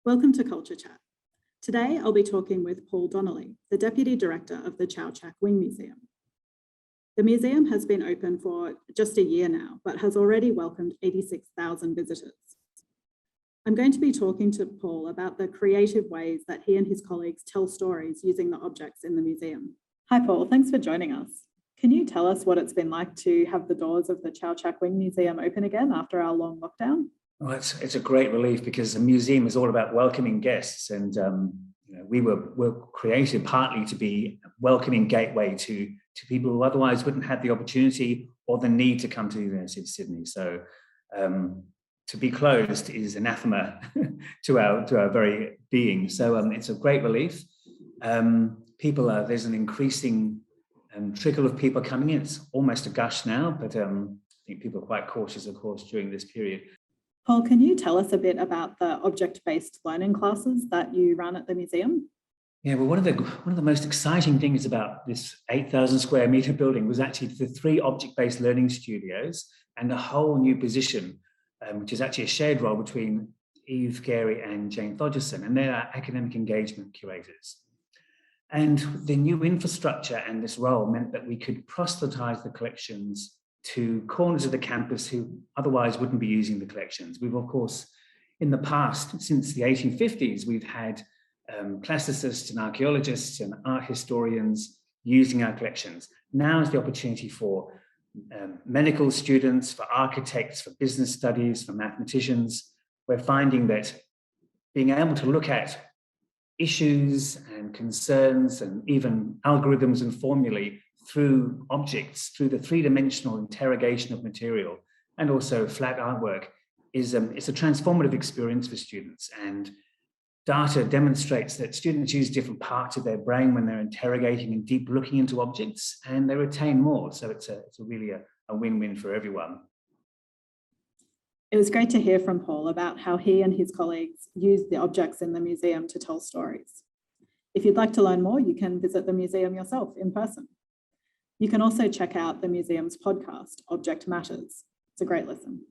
Welcome to Culture Chat. Today, I'll be talking with Paul Donnelly, the Deputy Director of the Chau Chak Wing Museum. The museum has been open for just a year now, but has already welcomed 86,000 visitors. I'm going to be talking to Paul about the creative ways that he and his colleagues tell stories using the objects in the museum. Hi, Paul. Thanks for joining us. Can you tell us what it's been like to have the doors of the Chau Chak Wing Museum open again after our long lockdown? Well, it's a great relief because the museum is all about welcoming guests, and we were created partly to be a welcoming gateway to people who otherwise wouldn't have the opportunity or the need to come to the University of Sydney. So to be closed is anathema to our very being. So it's a great relief. There's an increasing trickle of people coming in. It's almost a gush now, but I think people are quite cautious, of course, during this period. Paul, can you tell us a bit about the object-based learning classes that you run at the museum? Yeah, well, one of the most exciting things about this 8,000 square metre building was actually the 3 object-based learning studios and a whole new position, which is actually a shared role between Eve Gary and Jane Thodgerson, and they're our academic engagement curators. And the new infrastructure and this role meant that we could proselytise the collections to corners of the campus who otherwise wouldn't be using the collections. We've, of course, in the past, since the 1850s, we've had classicists and archaeologists and art historians using our collections. Now is the opportunity for medical students, for architects, for business studies, for mathematicians. We're finding that being able to look at issues and concerns and even algorithms and formulae through objects, through the 3-dimensional interrogation of material, and also flat artwork, it's a transformative experience for students. And data demonstrates that students use different parts of their brain when they're interrogating and deep looking into objects, and they retain more. So it's really a win-win for everyone. It was great to hear from Paul about how he and his colleagues use the objects in the museum to tell stories. If you'd like to learn more, you can visit the museum yourself in person. You can also check out the museum's podcast, Object Matters. It's a great listen.